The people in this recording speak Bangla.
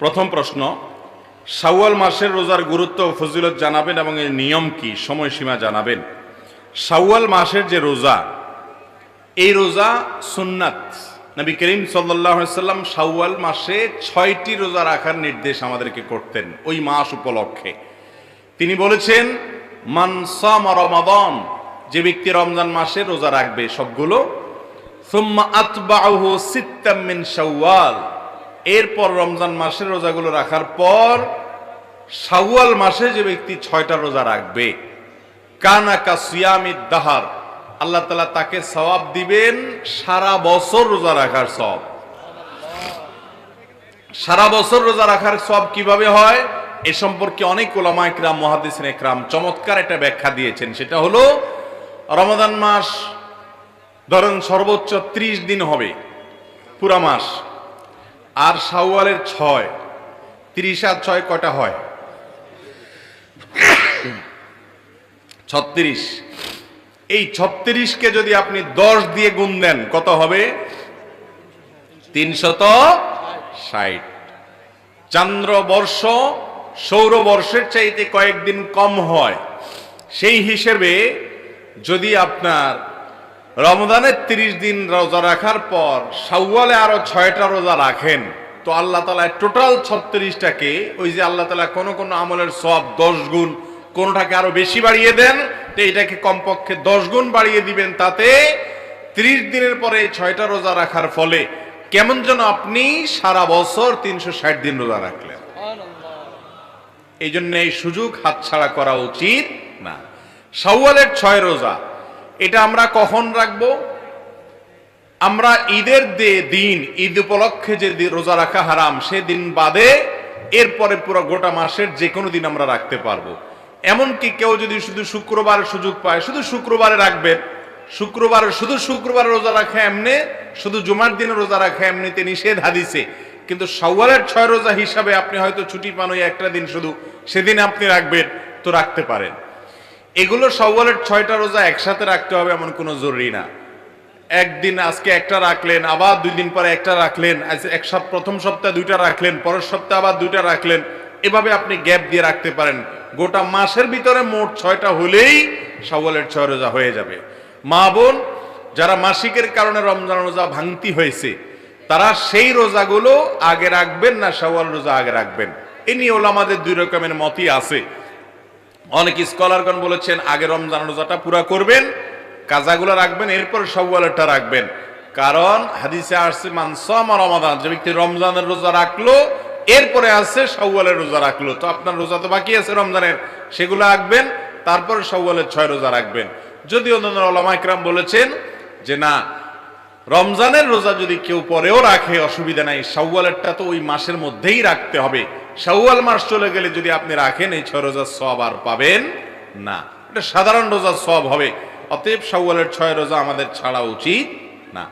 প্রথম প্রশ্ন, শাওয়াল মাসের রোজার গুরুত্ব ও ফজিলত জানাবেন এবং এর নিয়ম কি, সময়সীমা জানাবেন। শাওয়াল মাসের যে রোজা, এই রোজা সুন্নাত। নবী করিম সাল্লাল্লাহু আলাইহি ওয়াসাল্লাম শাওয়াল মাসে 6টি রোজা রাখার নির্দেশ আমাদেরকে করতেন ওই মাস উপলক্ষে। তিনি বলেছেন, মান সামা রমাদান, যে ব্যক্তি রমজান মাসে রোজা রাখবে সবগুলো, সুম্মা আতবাউহু সিত্তাম মিন শাওয়াল, এরপর রমজান মাসের রোজাগুলো রাখার পর শাওয়াল মাসে যে ব্যক্তি 6টা রোজা রাখবে, কানা কা সিয়ামিদ দাহার, আল্লাহ তাআলা তাকে সওয়াব দিবেন সারা বছর রোজা রাখার সওয়াব। সারা বছর রোজা রাখার সওয়াব কিভাবে হয় এ সম্পর্কে অনেক উলামা ইকরাম, মুহাদ্দিসিন ইকরাম চমৎকার একটা ব্যাখ্যা দিয়েছেন। সেটা হলো, রমাদান মাস ধরেন সর্বোচ্চ 30 দিন হবে পুরা মাস, আর শাওয়ালের 6, 30 আর 6 কয়টা হয়? 36। এই 36কে যদি আপনি 10 দিয়ে গুণ দেন কত হবে? 360। চান্দ্রবর্ষ সৌরবর্ষের চাইতে কয়েকদিন কম হয়। সেই হিসেবে যদি আপনার রমজানের 30 দিন রোজা রাখার পর শাওয়ালে আরো 6টা রোজা রাখেন, তো আল্লাহ তাআলা টোটাল 36টাকে, ওই যে আল্লাহ তাআলা কোন কোন আমলের সওয়াব 10 গুণ, কোনটাকে আরো বেশি বাড়িয়ে দেন, তো এটাকে কমপক্ষে 10 গুণ বাড়িয়ে দিবেন। তাতে 30 দিনের পরে 6টা রোজা রাখার ফলে কেমন যেন আপনি সারা বছর 360 দিন রোজা রাখলেন। এই জন্য এই সুযোগ হাতছাড়া করা উচিত না। শাওয়ালের 6 রোজা, এটা আমরা কখন রাখবো? আমরা ঈদের দিন, ঈদ উপলক্ষে যে রোজা রাখা হারাম সেদিন বাদে এরপরে পুরো গোটা মাসের যে কোনো দিন আমরা রাখতে পারবো। এমনকি কেউ যদি শুধু শুক্রবারের সুযোগ পায়, শুধু শুক্রবারে রাখবেন। শুধু শুক্রবারে রোজা রাখা এমনি, শুধু জুমার দিনে রোজা রাখা এমনিতে নিষেধ হাদিসে, কিন্তু শাওয়ালের 6 রোজা হিসাবে আপনি হয়তো ছুটি পান ওই একটা দিন, শুধু সেদিন আপনি রাখবেন, তো রাখতে পারেন। এগুলো শাওয়ালের 6টা রোজা একসাথে রাখতে হবে এমন কোনো জরুরি না। একদিন আজকে একটা রাখলেন, আবার 2 দিন পরে একটা রাখলেন, প্রথম সপ্তাহে 2টা রাখলেন, পরের সপ্তাহে আবার 2টা রাখলেন, এভাবে আপনি গ্যাপ দিয়ে রাখতে পারেন। গোটা মাসের ভিতরে মোট 6টা হলেই শাওয়ালের 6 রোজা হয়ে যাবে। মা বোন যারা মাসিকের কারণে রমজান রোজা ভাঙতি হয়েছে, তারা সেই রোজাগুলো আগে রাখবেন না শাওয়াল রোজা আগে রাখবেন, এ নিয়ে ওলামাদের 2 রকমের মতই আছে। অনেক স্কলারগণ বলেছেন আগে রমজান রোজাটা পুরা করবেন, কাজাগুলো রাখবেন, এরপর শাওয়ালেরটা রাখবেন। কারণ হাদিসে আসছে, মান সামা রমাদান, যে ব্যক্তি রমজানের রোজা রাখলো এরপরে আছে শাওয়ালের রোজা রাখলো, তো আপনার রোজা তো বাকি আছে রমজানের, সেগুলো রাখবেন, তারপর শাওয়ালের 6 রোজা রাখবেন। যদিও অন্যান্য উলামা ইকরাম বলেছেন যে না, রমজানের রোজা যদি কেউ পরেও রাখে অসুবিধা নাই, শাওয়ালেরটা তো ওই মাসের মধ্যেই রাখতে হবে। শাওয়াল মাস চলে গেলে যদি আপনি রাখেন, এই 6 রোজার সওয়াব আর পাবেন না, এটা সাধারণ রোজার সওয়াব হবে। অতএব শাওয়ালের 6 রোজা আমাদের ছাড়া উচিত না।